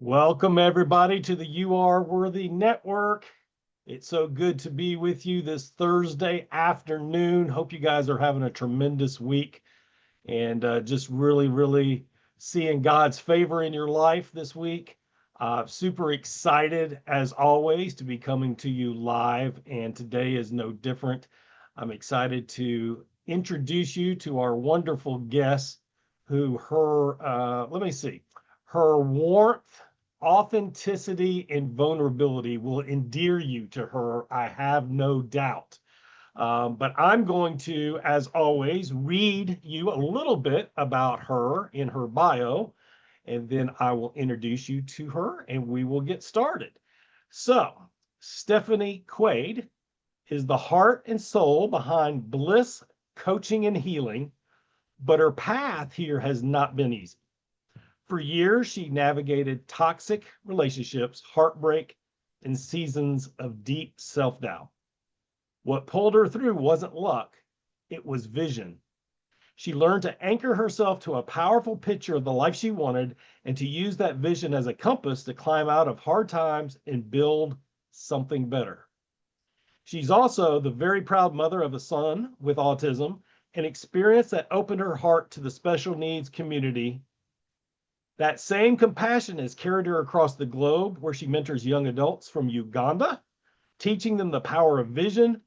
Welcome, everybody, to the You Are Worthy Network. It's so good to be with you this Thursday afternoon. Hope you guys are having a tremendous week and just really seeing God's favor in your life this week. Super excited, as always, to be coming to you live, and today is no different. I'm excited to introduce you to our wonderful guest let me see, her warmth, authenticity, and vulnerability will endear you to her, I have no doubt. But I'm going to, as always, read you a little bit about her in her bio, and then I will introduce you to her and we will get started. So, Stephanie Quade is the heart and soul behind Bliss Coaching and Healing, but her path here has not been easy. For years, she navigated toxic relationships, heartbreak, and seasons of deep self-doubt. What pulled her through wasn't luck, it was vision. She learned to anchor herself to a powerful picture of the life she wanted and to use that vision as a compass to climb out of hard times and build something better. She's also the very proud mother of a son with autism, an experience that opened her heart to the special needs community. That same compassion has carried her across the globe, where she mentors young adults from Uganda, teaching them the power of vision,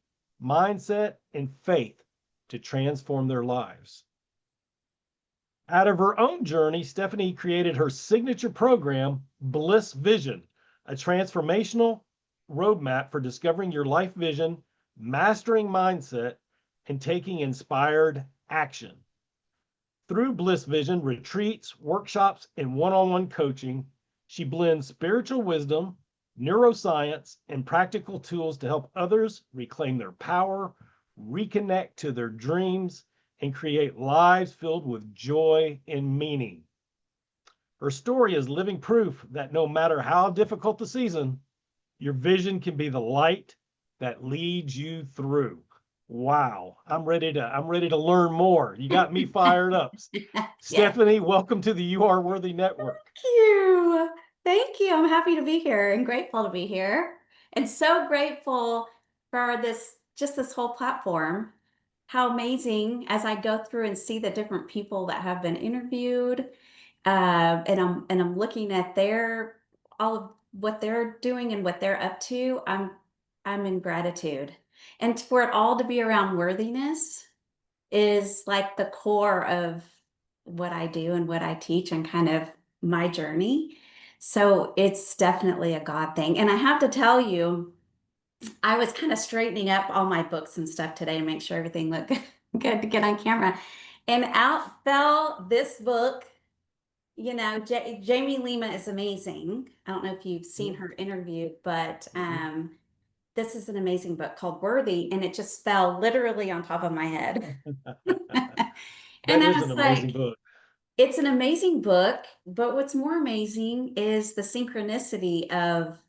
mindset, and faith to transform their lives. Out of her own journey, Stephanie created her signature program, Bliss Vision, a transformational roadmap for discovering your life vision, mastering mindset, and taking inspired action. Through Bliss Vision retreats, workshops, and one-on-one coaching, she blends spiritual wisdom, neuroscience, and practical tools to help others reclaim their power, reconnect to their dreams, and create lives filled with joy and meaning. Her story is living proof that no matter how difficult the season, your vision can be the light that leads you through. Wow, I'm ready to learn more. You got me fired up. Yeah. Stephanie, welcome to the You Are Worthy Network. Thank you. Thank you. I'm happy to be here and grateful to be here. And so grateful for this whole platform. How amazing as I go through and see the different people that have been interviewed. And I'm looking at their all of what they're doing and what they're up to. I'm in gratitude. And for it all to be around worthiness is like the core of what I do and what I teach and kind of my journey. So it's definitely a God thing. And I have to tell you, I was kind of straightening up all my books and stuff today to make sure everything looked good to get on camera. And out fell this book. Jamie Lima is amazing. I don't know if you've seen her interview, but Mhm. this is an amazing book called Worthy, and it just fell literally on top of my head. That And I is an was amazing like, book. it's an amazing book, but what's more amazing is the synchronicity of,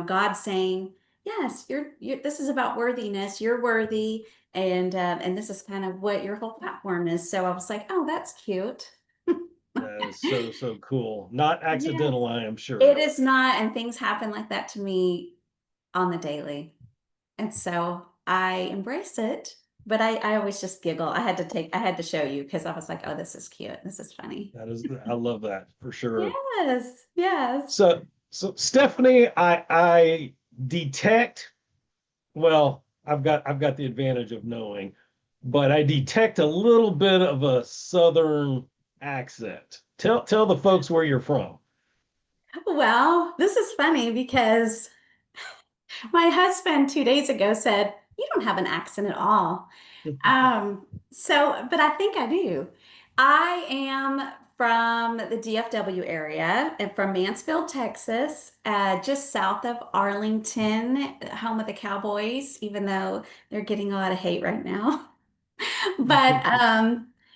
God saying, "Yes, this is about worthiness. You're worthy." And this is kind of what your whole platform is. So I was like, "Oh, that's cute." That is so cool. Not Yes, accidental, I am it sure. is not, and things happen like that to me on the daily. And so I embrace it, but I always just giggle. I had to show you because I was like, oh, this is cute. This is funny. I love that for sure. Yes, yes. So Stephanie, I detect, well, I've got the advantage of knowing, but I detect a little bit of a southern accent. Tell the folks where you're from. Well, this is funny because my husband 2 days ago said, "You don't have an accent at all." But I think I do. I am from the DFW area and from Mansfield, Texas, just south of Arlington, home of the Cowboys, even though they're getting a lot of hate right now. But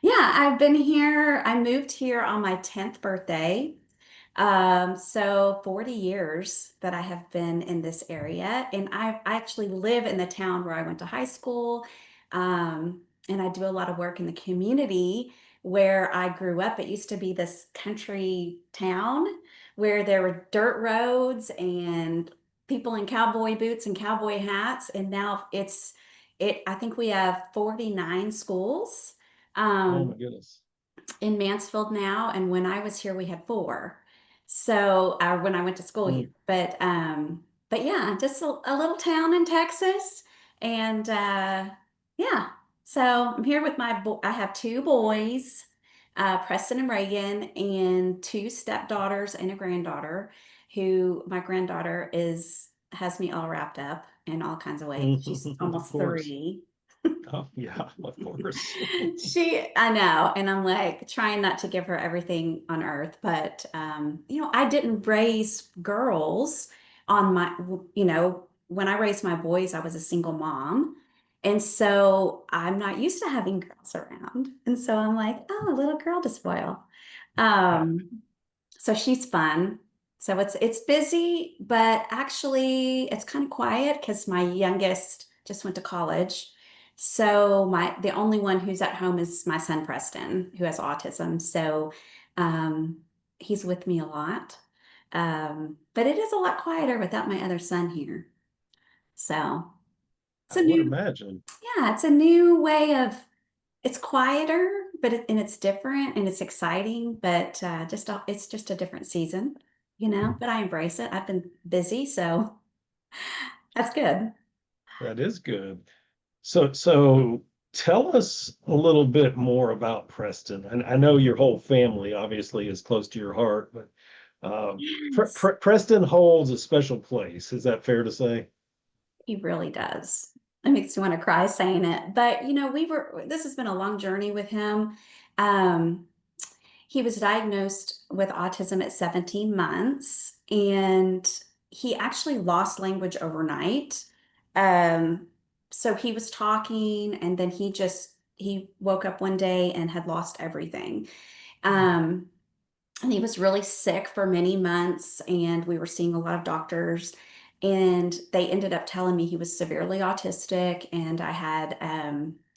yeah, I've been here. I moved here on my 10th birthday. So 40 years that I have been in this area, and I actually live in the town where I went to high school. And I do a lot of work in the community where I grew up. It used to be this country town where there were dirt roads and people in cowboy boots and cowboy hats. And now I think we have 49 schools. Oh my Um, goodness. in Mansfield now, and when I was here, we had four. So, when I went to school here, Mm. but yeah, just a little town in Texas, and yeah. So I'm here with I have two boys, Preston and Reagan, and two stepdaughters and a granddaughter. Who my granddaughter has me all wrapped up in all kinds of ways. She's Of almost course. 3. Oh yeah, of course. I know, and I'm like trying not to give her everything on earth, but I didn't raise girls on my, when I raised my boys, I was a single mom. And so I'm not used to having girls around. And so I'm like, oh, a little girl to spoil. Yeah. Um, so she's fun. So it's busy, but actually it's kind of quiet because my youngest just went to college. So the only one who's at home is my son Preston, who has autism. So um, he's with me a lot. But it is a lot quieter without my other son here. So it's I a would new, imagine. yeah, it's a new way of it's quieter, and it's different and it's exciting, but it's just a different season, But I embrace it. I've been busy, so that's good. That is good. So tell us a little bit more about Preston. And I know your whole family obviously is close to your heart, but Yes, Preston holds a special place. Is that fair to say? he really does. It makes me want to cry saying it, but this has been a long journey with him. Um, He was diagnosed with autism at 17 months, and he actually lost language overnight. Um, so he was talking, and then he woke up one day and had lost everything. Um, and he was really sick for many months, and we were seeing a lot of doctors, and they ended up telling me he was severely autistic. And I had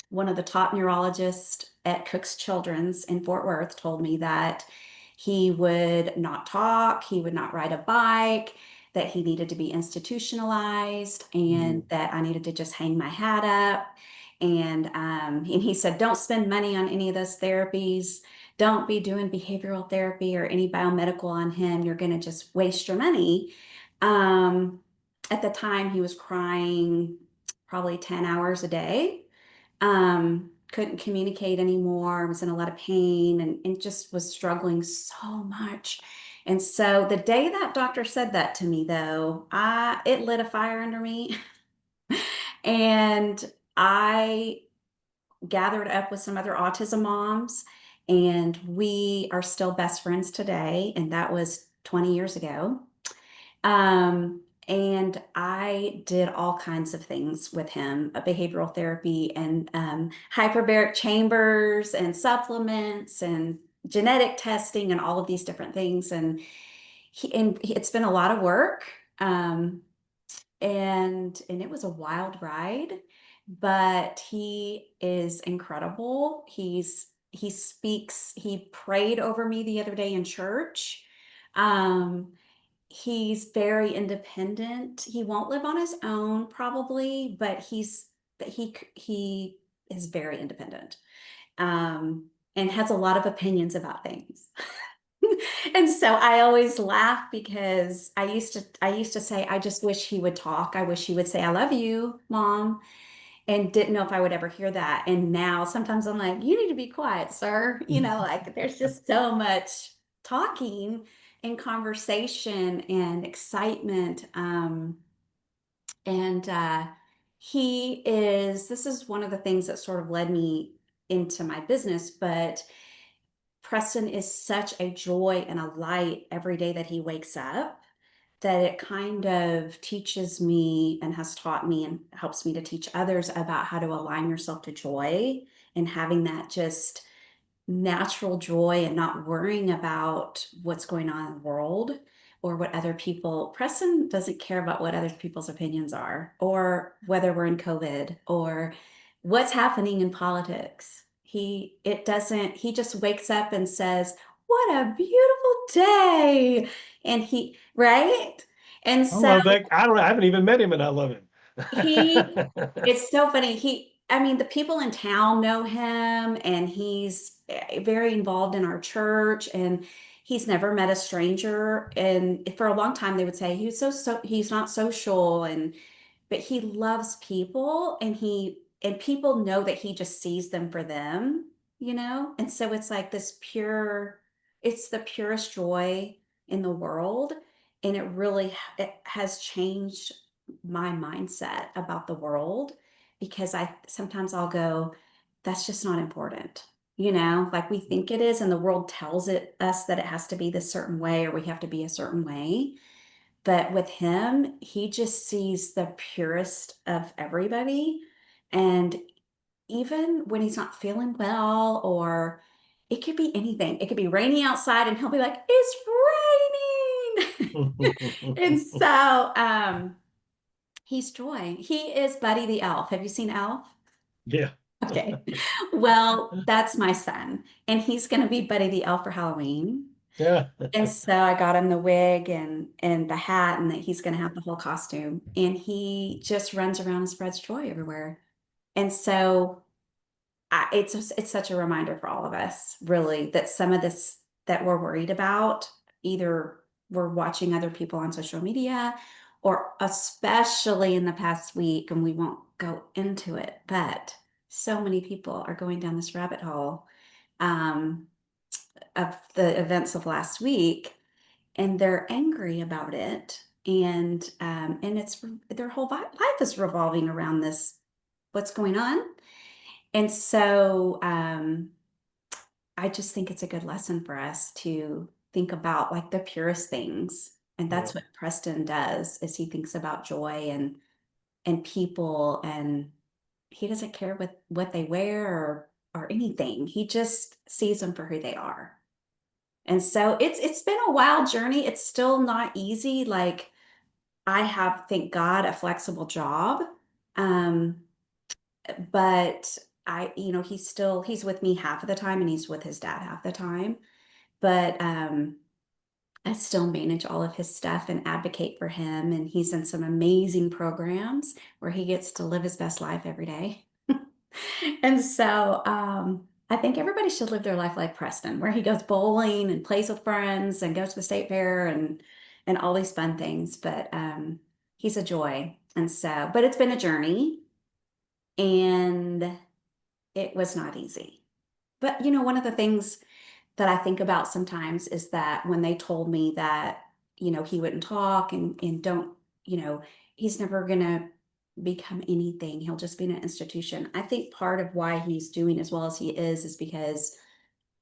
one of the top neurologists at Cook's Children's in Fort Worth told me that he would not talk, he would not ride a bike, that he needed to be institutionalized, and Mm. that I needed to just hang my hat up. And he said, don't spend money on any of those therapies, don't be doing behavioral therapy or any biomedical on him. You're going to just waste your money. Um, at the time, he was crying probably 10 hours a day. Couldn't communicate anymore, was in a lot of pain, and just was struggling so much. And so the day that doctor said that to me, though, it lit a fire under me. And I gathered up with some other autism moms, and we are still best friends today. And that was 20 years ago. And I did all kinds of things with him, behavioral therapy and hyperbaric chambers and supplements and genetic testing and all of these different things. It's been a lot of work. Um, and it was a wild ride, but he is incredible. He prayed over me the other day in church. um he's very independent. He won't live on his own probably, but he is very independent, and has a lot of opinions about things. And so I always laugh because I used to say, I just wish he would talk. I wish he would say, I love you, mom, and didn't know if I would ever hear that. And now sometimes I'm like, you need to be quiet, sir. Like there's just so much talking and conversation and excitement. And this is one of the things that sort of led me into my business, but Preston is such a joy and a light every day that he wakes up, that it kind of teaches me and has taught me and helps me to teach others about how to align yourself to joy and having that just natural joy and not worrying about what's going on in the world or what other people. Preston doesn't care about what other people's opinions are or whether we're in COVID or what's happening in politics. He just wakes up and says, what a beautiful day. And right? And I so love that. I haven't even met him and I love him. he, it's so funny. I mean, the people in town know him and he's very involved in our church and he's never met a stranger. And for a long time, they would say he's not social but he loves people and people know that he just sees them for them, And so it's like it's the purest joy in the world. And it has changed my mindset about the world because sometimes I'll go, that's just not important. Like we think it is, and the world tells us that it has to be this certain way or we have to be a certain way. But with him, he just sees the purest of everybody. And even when he's not feeling well, or it could be anything, it could be raining outside, and he'll be like, it's raining. And so he's joy. He is Buddy the Elf. Have you seen Elf? Yeah. Okay. Well, that's my son. And he's going to be Buddy the Elf for Halloween. Yeah. And so I got him the wig and the hat, and that he's going to have the whole costume. And he just runs around and spreads joy everywhere. And so it's such a reminder for all of us, really, that some of this that we're worried about, either we're watching other people on social media, or especially in the past week, and we won't go into it, but so many people are going down this rabbit hole um, of the events of last week, and they're angry about it, and it's their whole life is revolving around this, what's going on. And so I just think it's a good lesson for us to think about like the purest things. And Yeah. that's what Preston does, is he thinks about joy and people, and he doesn't care what they wear or anything. He just sees them for who they are. And so it's been a wild journey. It's still not easy. Like I have, thank God, a flexible job. Um, but he's with me half of the time and he's with his dad half the time. But I still manage all of his stuff and advocate for him. And he's in some amazing programs where he gets to live his best life every day. And so I think everybody should live their life like Preston, where he goes bowling and plays with friends and goes to the state fair and all these fun things. But he's a joy. And so, but it's been a journey and it was not easy. But one of the things that I think about sometimes is that when they told me that, he wouldn't talk and don't, he's never gonna become anything. He'll just be in an institution. I think part of why he's doing as well as he is because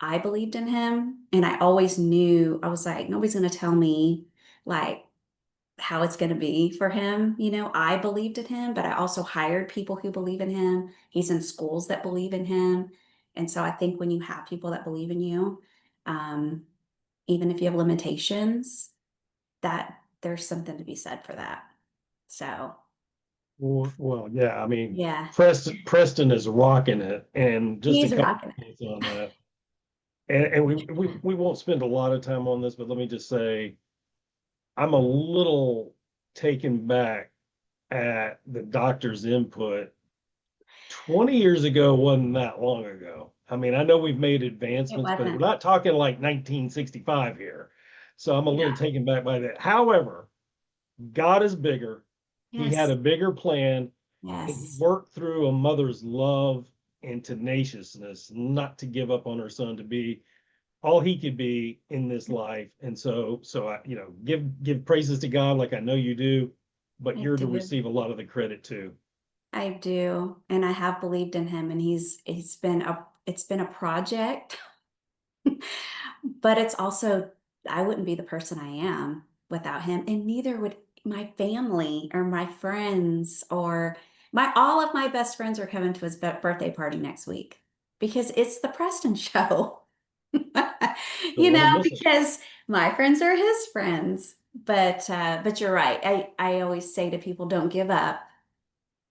I believed in him. And I always knew, I was like, nobody's gonna tell me like how it's going to be for him. I believed in him, but I also hired people who believe in him. He's in schools that believe in him. And so I think when you have people that believe in you, um, even if you have limitations, that there's something to be said for that. So, Well, yeah. I mean, yeah, Preston is rocking it, and just a he's couple rocking of thoughts on that. And we won't spend a lot of time on this, but let me just say, I'm a little taken back at the doctor's input. 20 years ago wasn't that long ago. I mean, I know we've made it. It advancements, but we're wasn't. not talking like 1965 here. So I'm a Yeah. little taken back by that. However, God is bigger. He had Yes. a bigger plan, and he Yes. worked through a mother's love and tenaciousness not to give up on her son, to be all he could be in this life. And so I, give praises to God like I know you do, but I you're to do. receive a lot of the credit too. I do. And I have believed in him, and it's been a project. But it's also, I wouldn't be the person I am without him, and neither would my family or my friends or all of my best friends are coming to his birthday party next week because it's the Preston show. Don't want to miss it. Because my friends are his friends. But you're right. I always say to people, don't give up.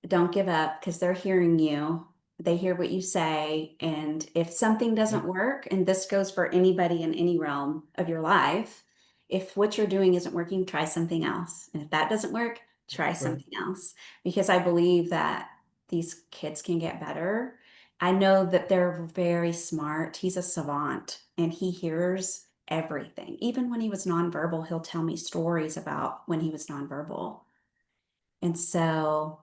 Don't give up because they're hearing you. They hear what you say. And if something Yeah. doesn't work, and this goes for anybody in any realm of your life, if what you're doing isn't working, try something else. And if that doesn't work, try That's right. something else. Because I believe that these kids can get better. I know that they're very smart. He's a savant and he hears everything. Even when he was nonverbal, he'll tell me stories about when he was nonverbal. And so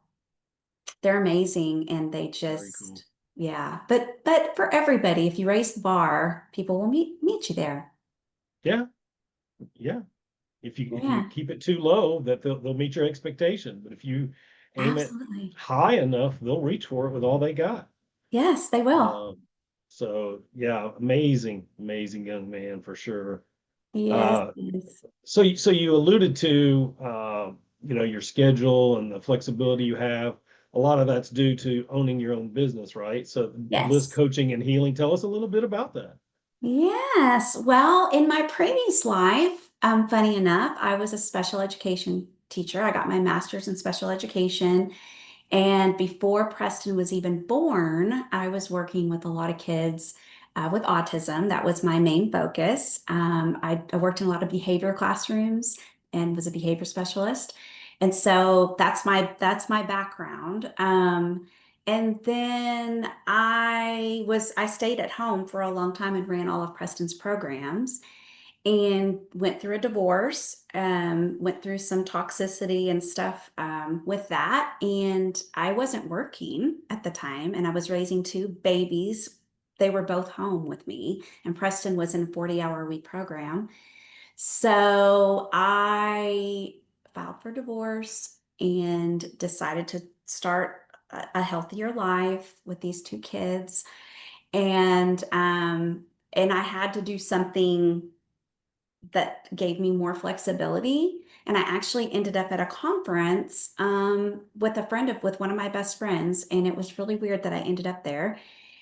they're amazing and they Very cool. just, yeah. But for everybody, if you raise the bar, people will meet you there. Yeah. Yeah. If you Yeah, keep it too low, that they'll meet your expectation. But if you aim it absolutely. high enough, they'll reach for it with all they got. Yes, they will. Um, so yeah, amazing, amazing young man for sure. Yes, Uh, yes. so you alluded to your schedule and the flexibility you have. A lot of that's due to owning your own business, right? So Bliss Yes. Coaching and Healing. Tell us a little bit about that. Yes. Well, in my previous life, funny enough, I was a special education teacher. I got my master's in special education. And before Preston was even born, I was working with a lot of kids with autism. That was my main focus. I worked in a lot of behavior classrooms and was a behavior specialist. And so that's my background. And then I stayed at home for a long time and ran all of Preston's programs and went through a divorce, went through some toxicity and stuff with that. And I wasn't working at the time, and I was raising two babies. They were both home with me, and Preston was in a 40-hour-a-week program. So I filed for divorce and decided to start a healthier life with these two kids. And I had to do something that gave me more flexibility. And I actually ended up at a conference with one of my best friends. And it was really weird that I ended up there.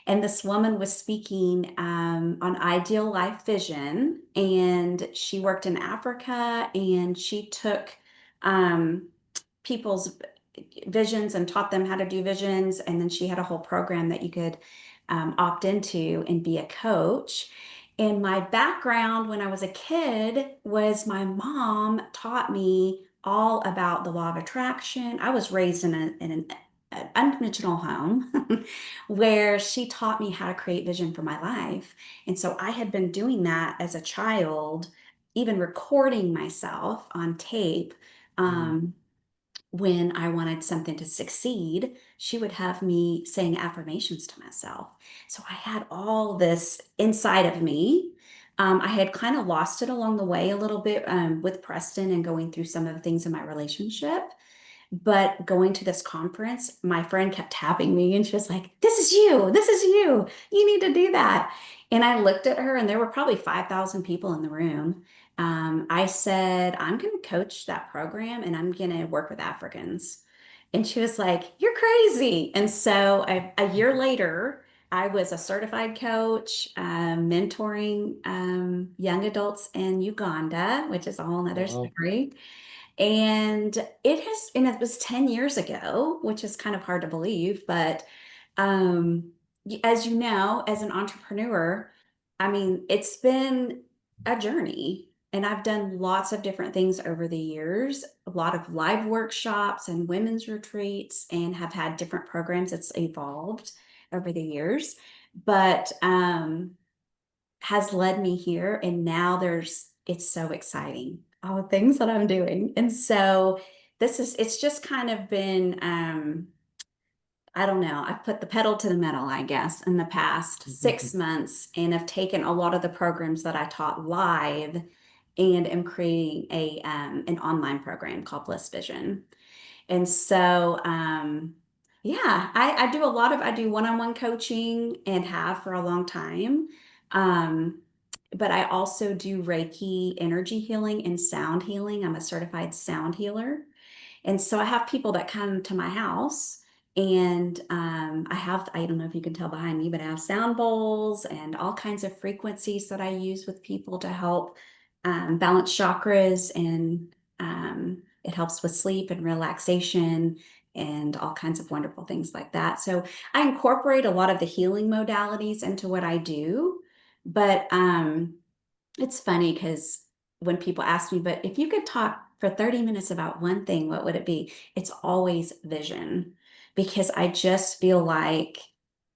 And this woman was speaking on ideal life vision. And she worked in Africa and she took um, people's visions and taught them how to do visions. And then she had a whole program that you could opt into and be a coach. And my background when I was a kid was my mom taught me all about the law of attraction. I was raised an unconventional home where she taught me how to create vision for my life. And so I had been doing that as a child, even recording myself on tape. Mhm. Um, when I wanted something to succeed, she would have me saying affirmations to myself. So I had all this inside of me. I had kind of lost it along the way a little bit with Preston and going through some of the things in my relationship. But going to this conference, my friend kept tapping me and she was like, "This is you. This is you. You need to do that." And I looked at her, and there were probably 5,000 people in the room. I said, "I'm going to coach that program and I'm going to work with Africans." And she was like, "You're crazy." And so a year later, I was a certified coach, mentoring young adults in Uganda, which is a whole nother Wow. story. And it was 10 years ago, which is kind of hard to believe, but um, as you know, as an entrepreneur, I mean, it's been a journey. And I've done lots of different things over the years, a lot of live workshops and women's retreats, and have had different programs that's evolved over the years. But has led me here. And now it's so exciting, all the things that I'm doing. And so it's just kind of been, I don't know, I've put the pedal to the metal, I guess, in the past 6 months and have taken a lot of the programs that I taught live and am creating an online program called Bliss Vision. And so, yeah, I do one-on-one coaching and have for a long time. Um, but I also do Reiki energy healing and sound healing. I'm a certified sound healer. And so I have people that come to my house and I don't know if you can tell behind me, but I have sound bowls and all kinds of frequencies that I use with people to help balance chakras and it helps with sleep and relaxation. and all kinds of wonderful things like that. So I incorporate a lot of the healing modalities into what I do. But it's funny because when people ask me, but if you could talk for 30 minutes about one thing, what would it be? It's always vision, because I just feel like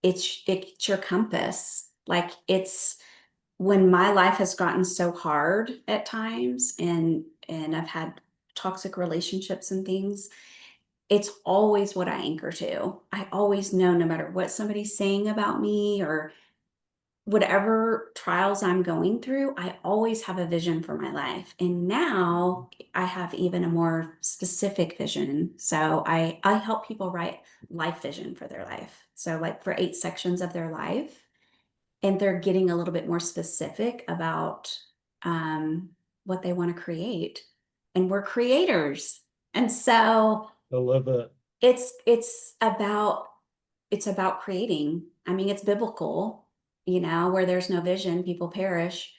it's your compass. Like it's when my life has gotten so hard at times, and I've had toxic relationships and things, it's always what I anchor to. I always know, no matter what somebody's saying about me or whatever trials I'm going through, I always have a vision for my life. And now I have even a more specific vision. So I help people write life vision for their life. So like for 8 sections of their life, and they're getting a little bit more specific about um, what they want to create. And we're creators. And so I love that. it's about it's about creating. I mean, it's biblical, where there's no vision, people perish.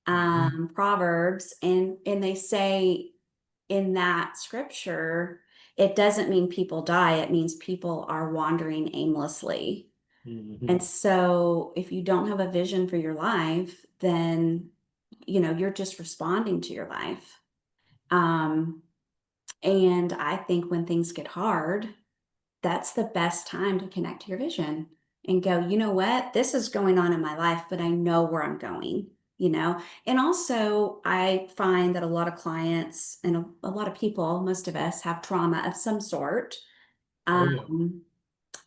Mhm. Proverbs, and they say in that scripture, it doesn't mean people die, it means people are wandering aimlessly. Mhm. And so if you don't have a vision for your life, then you're just responding to your life. Um, and I think when things get hard, that's the best time to connect to your vision and go, you know what, this is going on in my life, but I know where I'm going. And also, I find that a lot of clients and a lot of people, most of us, have trauma of some sort. Oh yeah. Um,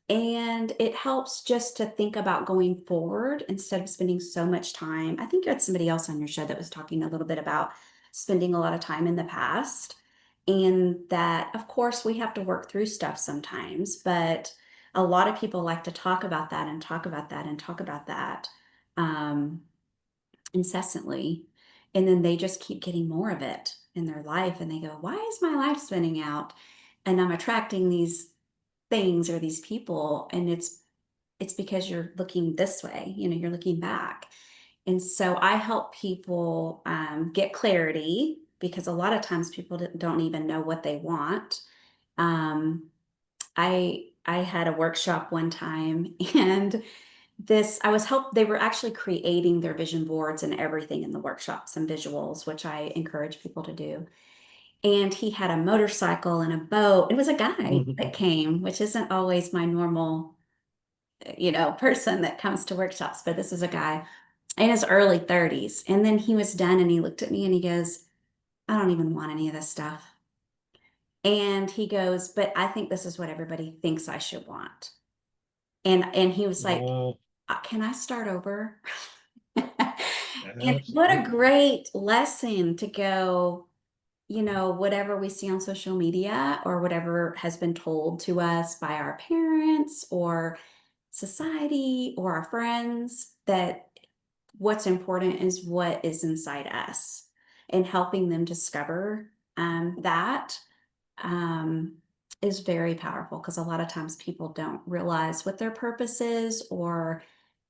and it helps just to think about going forward instead of spending so much time. I think you had somebody else on your show that was talking a little bit about spending a lot of time in the past. And that, of course, we have to work through stuff sometimes, but a lot of people like to talk about that and talk about that and talk about that um, incessantly. And then they just keep getting more of it in their life. And they go, why is my life spinning out? And I'm attracting these things or these people, and it's because you're looking this way, you're looking back. And so I help people get clarity, because a lot of times people don't even know what they want. Um, i i had a workshop one time, and this I was help they were actually creating their vision boards and everything in the workshop, some visuals, which I encourage people to do. And he had a motorcycle and a boat. It was a guy that came, which isn't always my normal, person that comes to workshops, but this is a guy in his early 30s. And then he was done and he looked at me and he goes, I don't even want any of this stuff. And he goes, but I think this is what everybody thinks I should want. And he was like, Wow. Can I start over?" And what a Absolutely. great lesson to go, whatever we see on social media or whatever has been told to us by our parents or society or our friends, that what's important is what is inside us, and helping them discover that um, is very powerful, because a lot of times people don't realize what their purpose is or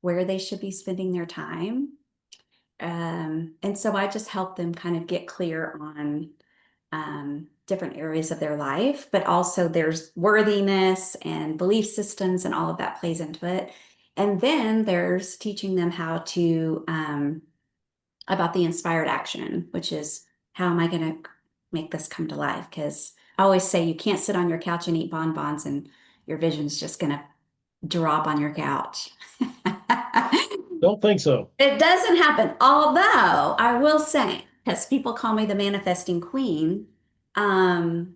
where they should be spending their time. And so I just help them kind of get clear on different areas of their life, but also there's worthiness and belief systems, and all of that plays into it. And then there's teaching them how to, about the inspired action, which is, how am I going to make this come to life? Because I always say you can't sit on your couch and eat bonbons and your vision's just going to drop on your couch. Don't think so. It doesn't happen. Although I will say, because people call me the manifesting queen, um,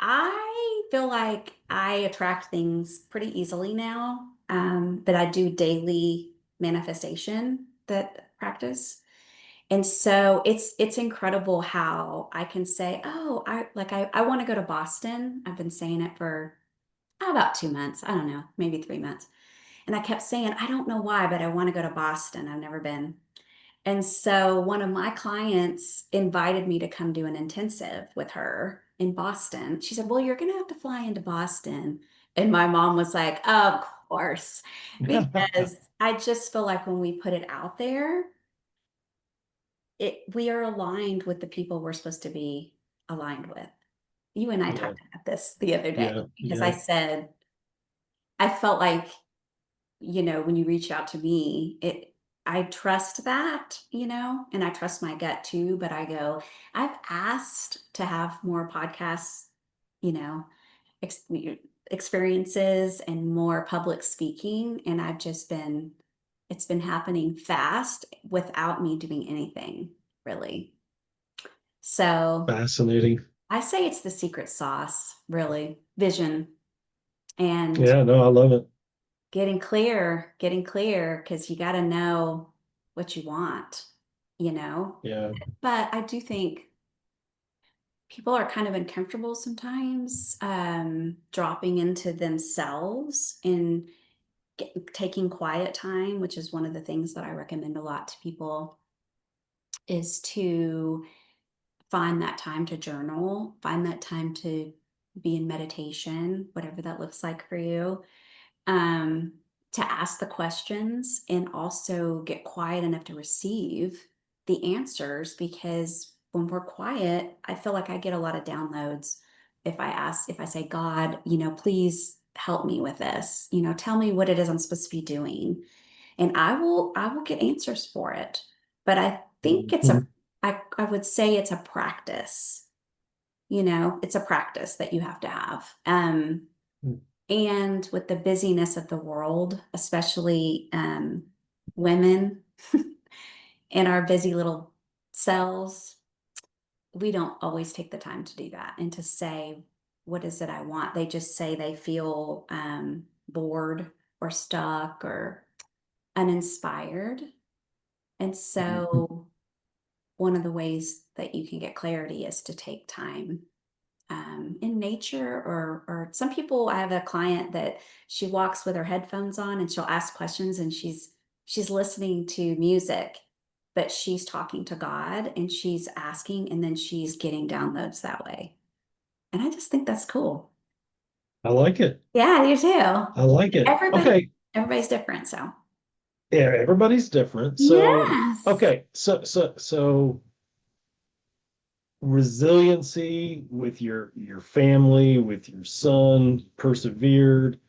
I feel like I attract things pretty easily now. But I do daily manifestation that practice. And so it's incredible how I can say, oh, I want to go to Boston. I've been saying it for about 2 months. I don't know, maybe 3 months. And I kept saying, I don't know why, but I want to go to Boston. I've never been. And so one of my clients invited me to come do an intensive with her in Boston. She said, well, you're going to have to fly into Boston. And my mom was like, of course, because I just feel like when we put it out there, we are aligned with the people we're supposed to be aligned with. You and I Yeah. talked about this the other day Yeah. because I Yeah. said, I felt like, when you reach out to me, I trust that, and I trust my gut too, but I go, I've asked to have more podcasts, you know, ex- experiences and more public speaking, and it's been happening fast without me doing anything, really. So Fascinating. I say it's the secret sauce, really. Vision and Yeah. No, I love it. getting clear, because you got to know what you want, you know? Yeah. But I do think people are kind of uncomfortable sometimes, dropping into themselves and taking quiet time, which is one of the things that I recommend a lot to people, is to find that time to journal, find that time to be in meditation, whatever that looks like for you, um, to ask the questions and also get quiet enough to receive the answers. Because when we're quiet, I feel like I get a lot of downloads. If I say, God, please help me with this, tell me what it is I'm supposed to be doing. And I will get answers for it. But I think Mhm. I would say it's a practice. It's a practice that you have to have. And with the busyness of the world, especially women in our busy little cells, we don't always take the time to do that and to say, what is it I want? They just say they feel bored or stuck or uninspired. And Mhm. so, one of the ways that you can get clarity is to take time in nature, or some people. I have a client that she walks with her headphones on and she'll ask questions, and she's listening to music, but she's talking to God and she's asking, and then she's getting downloads that way. And I just think that's cool. I like it. Yeah, you too. I like it. Everybody, Okay. everybody's different. So Yeah, everybody's different. So, yes. okay. So resiliency with your family, with your son, persevered.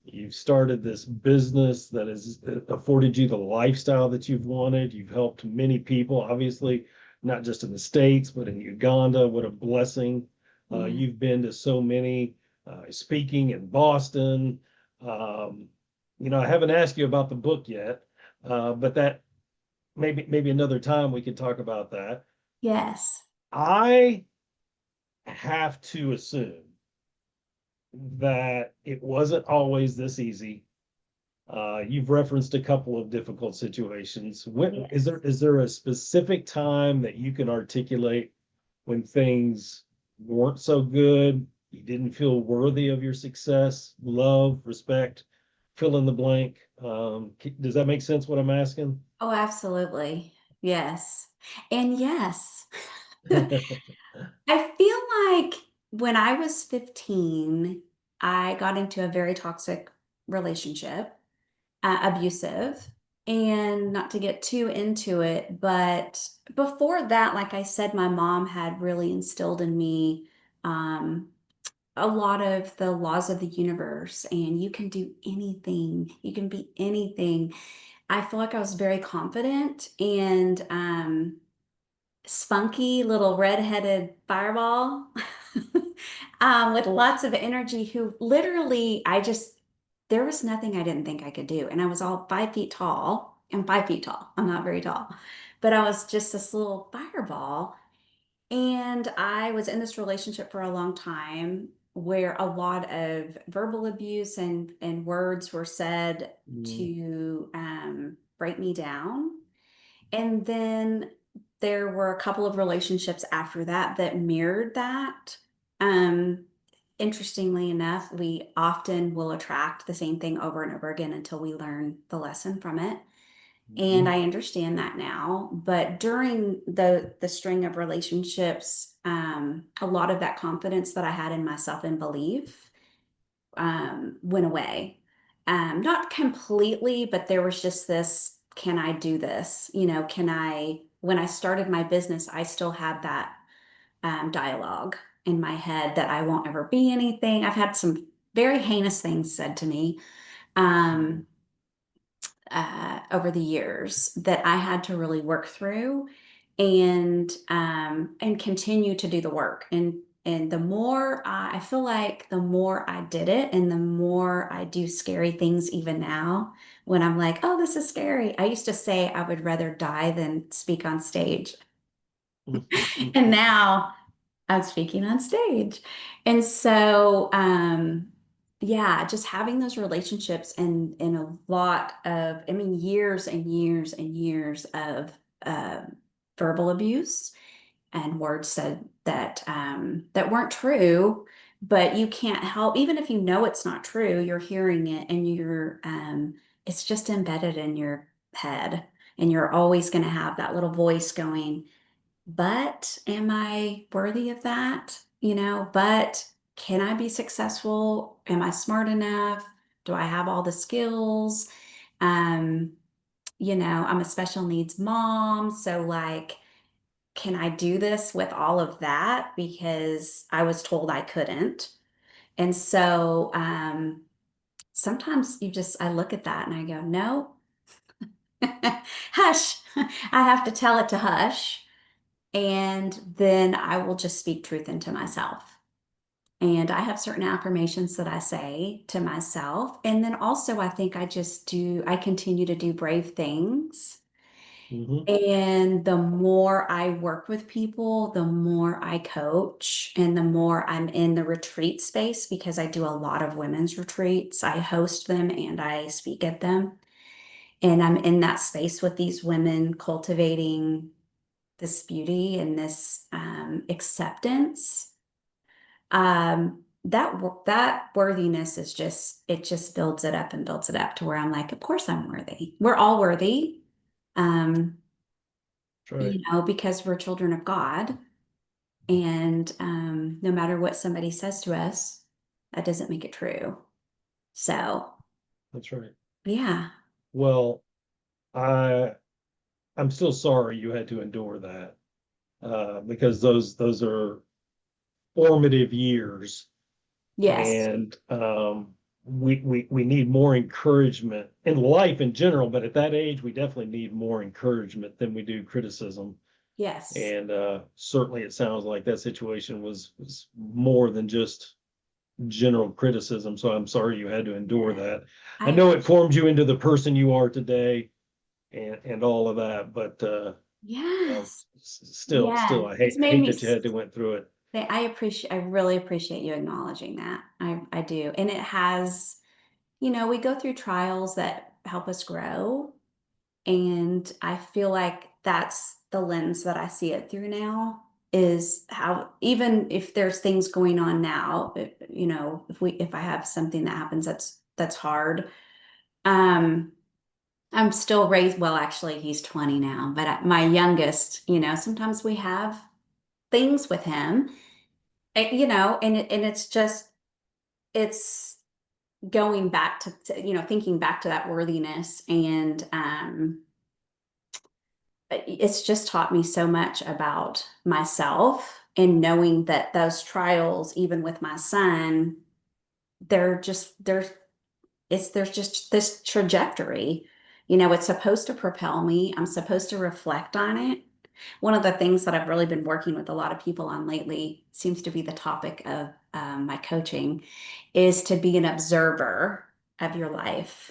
You've started this business that has afforded you the lifestyle that you've wanted. You've helped many people, obviously, not just in the States, but in Uganda. What a blessing. Yeah. You've been to so many, speaking in Boston. Um, I haven't asked you about the book yet, but that maybe another time we could talk about that. Yes. I have to assume that it wasn't always this easy. You've referenced a couple of difficult situations. When is Yes. there a specific time that you can articulate when things weren't so good? You didn't feel worthy of your success, love, respect, fill in the blank. Does that make sense what I'm asking? Oh, absolutely. Yes. And yes. I feel like when I was 15, I got into a very toxic relationship, abusive, and not to get too into it, but before that, like I said, my mom had really instilled in me um, a lot of the laws of the universe, and you can do anything, you can be anything. I feel like I was very confident and spunky little redheaded fireball with lots of energy, who literally, there was nothing I didn't think I could do. And I was all 5 feet tall. I'm 5 feet tall. I'm not very tall, but I was just this little fireball. And I was in this relationship for a long time where a lot of verbal abuse and words were said Mm, to break me down. And then there were a couple of relationships after that that mirrored that. Um, Interestingly enough, we often will attract the same thing over and over again until we learn the lesson from it. And mhm, I understand that now. But during the string of relationships, a lot of that confidence that I had in myself and belief went away. Not completely, but there was just this, can I do this? When I started my business, I still had that dialogue. in my head that I won't ever be anything. I've had some very heinous things said to me. Um, over the years that I had to really work through and continue to do the work. And the more I feel like the more I did it and the more I do scary things even now when I'm like, oh, this is scary. I used to say I would rather die than speak on stage. And now I'm speaking on stage. And so, yeah, just having those relationships and a lot of, I mean, years and years and years of uh, verbal abuse and words said that weren't true, but you can't help, even if you know it's not true, you're hearing it and it's just embedded in your head, and you're always going to have that little voice going, but am I worthy of that? But can I be successful? Am I smart enough? Do I have all the skills? Um, I'm a special needs mom. So, like, can I do this with all of that? Because I was told I couldn't. And so, sometimes I look at that and I go, no, hush. I have to tell it to hush. And then I will just speak truth into myself. And I have certain affirmations that I say to myself. And then also, I think I continue to do brave things. Mhm. And the more I work with people, the more I coach and the more I'm in the retreat space, because I do a lot of women's retreats. I host them and I speak at them. And I'm in that space with these women cultivating this beauty and this acceptance. That worthiness is just builds it up and builds it up to where I'm like, of course I'm worthy. We're all worthy, um, That's right. because we're children of God. And no matter what somebody says to us, that doesn't make it true. So, That's right. yeah. Well, I I'm still sorry you had to endure that, because those are formative years, Yes. and we need more encouragement in life in general, but at that age, we definitely need more encouragement than we do criticism. Yes. And certainly, it sounds like that situation was more than just general criticism. So I'm sorry you had to endure Yeah. that. I I know it appreciate formed you into the person you are today, and all of that, but Yes. still, Yes. I It's made hate me that you had to went through it. I really appreciate you acknowledging that. I do. And it has, we go through trials that help us grow. And I feel like that's the lens that I see it through now, is how, even if there's things going on now, if I have something that happens that's hard, um, I'm still raised, well, actually he's 20 now, but my youngest, sometimes we have things with him, and it's going back to thinking back to that worthiness, and it's just taught me so much about myself, and knowing that those trials, even with my son, they're just there's just this trajectory. It's supposed to propel me. I'm supposed to reflect on it. One of the things that I've really been working with a lot of people on lately, seems to be the topic of my coaching, is to be an observer of your life.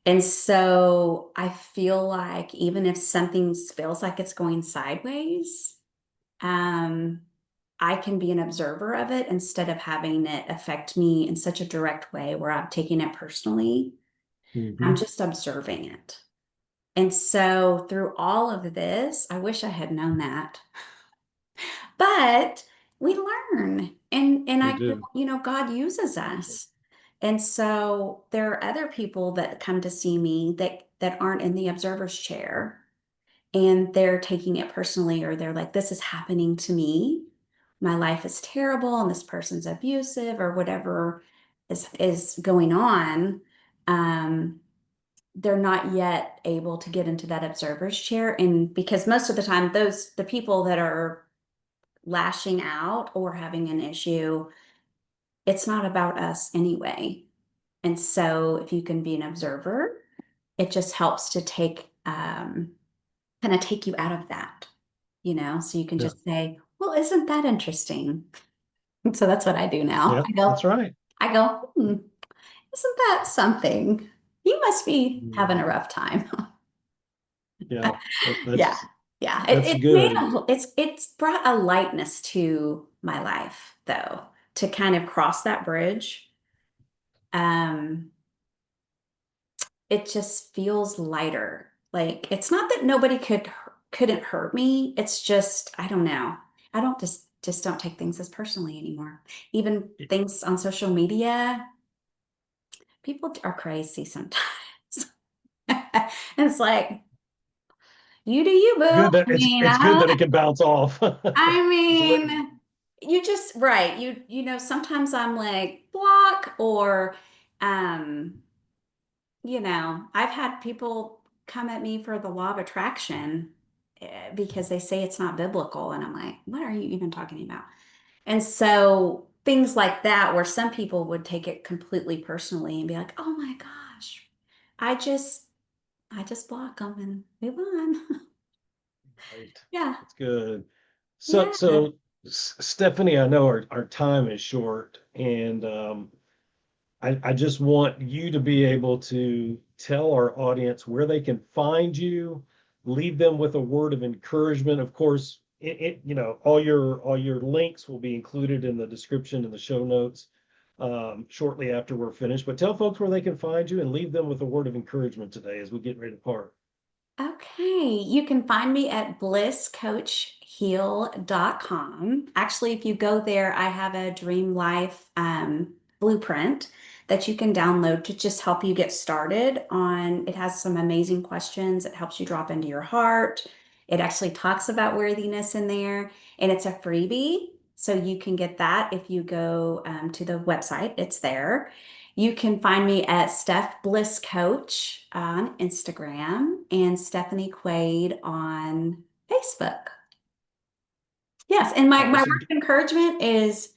And so I feel like even if something feels like it's going sideways, um, I can be an observer of it instead of having it affect me in such a direct way where I'm taking it personally. I'm Mhm. just observing it. And so through all of this, I wish I had known that. But we learn, and We I feel, do. God uses us. And so there are other people that come to see me that aren't in the observer's chair, and they're taking it personally, or they're like, this is happening to me. My life is terrible and this person's abusive, or whatever is going on. Um, they're not yet able to get into that observer's chair. And because most of the time, the people that are lashing out or having an issue, it's not about us anyway. And so if you can be an observer, it just helps to take kind of take you out of that, so you can Yeah. just say, well, isn't that interesting? So that's what I do now. Yeah, that's right. I go, isn't that something? You must be having a rough time. Yeah, Yeah. Yeah. that's good. It's brought a lightness to my life though, to kind of cross that bridge. Um, it just feels lighter. Like it's not that nobody couldn't hurt me. It's just, I don't know. I don't just don't take things as personally anymore. Even things on social media, people are crazy sometimes. And it's like, you do you, boo. Good that it's good that it can bounce off. I Just let mean, you just right. Sometimes I'm like block or um, I've had people come at me for the law of attraction because they say it's not biblical and I'm like, what are you even talking about? And so things like that where some people would take it completely personally and be like, "Oh my gosh, I just I just block them and move on." right. Yeah. That's good. So Yeah. so Stephanie, I know our time is short, and I just want you to be able to tell our audience where they can find you, leave them with a word of encouragement. Of course, all your links will be included in the description and the show notes shortly after we're finished. But tell folks where they can find you and leave them with a word of encouragement today as we get ready to part. Okay, you can find me at blisscoachheal.com. Actually, if you go there, I have a dream life blueprint that you can download to just help you get started on. It has some amazing questions. It helps you drop into your heart. It actually talks about worthiness in there, and it's a freebie. So you can get that if you go to the website, it's there. You can find me at Steph Bliss Coach on Instagram and Stephanie Quade on Facebook. Yes, and my word Awesome. of encouragement is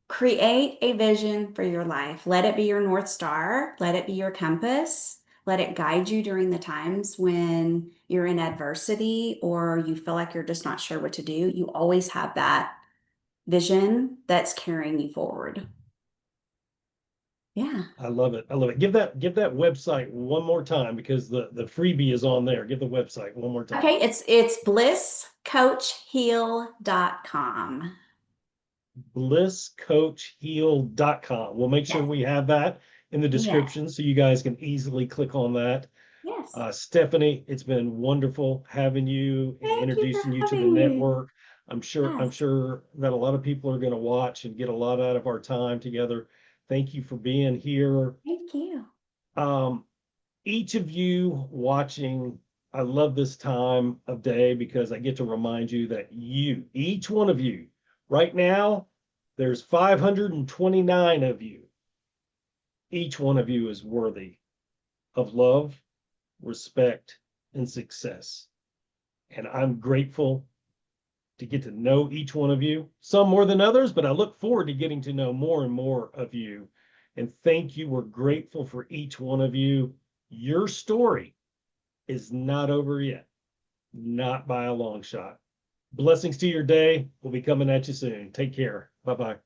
create a vision for your life. Let it be your North Star. Let it be your compass. Let it guide you during the times when you're in adversity or you feel like you're just not sure what to do. You always have that vision that's carrying you forward. Yeah. I love it. I love it. Give that website one more time because the freebie is on there. Give the website one more time. Okay, it's blisscoachheal.com. Blisscoachheal.com. We'll make sure Yes. we have that in the Yeah. description so you guys can easily click on that. Yes. Stephanie, it's been wonderful having you and Thank you for introducing you to the having me. network. I'm Yes. sure that a lot of people are going to watch and get a lot out of our time together. Thank you for being here. Thank you. Um, each of you watching, I love this time of day because I get to remind you that each one of you, right now, there's 529 of you. Each one of you is worthy of love, respect, and success. And I'm grateful to get to know each one of you, some more than others, but I look forward to getting to know more and more of you. And thank you. We're grateful for each one of you. Your story is not over yet, not by a long shot. Blessings to your day. We'll be coming at you soon. Take care. Bye bye.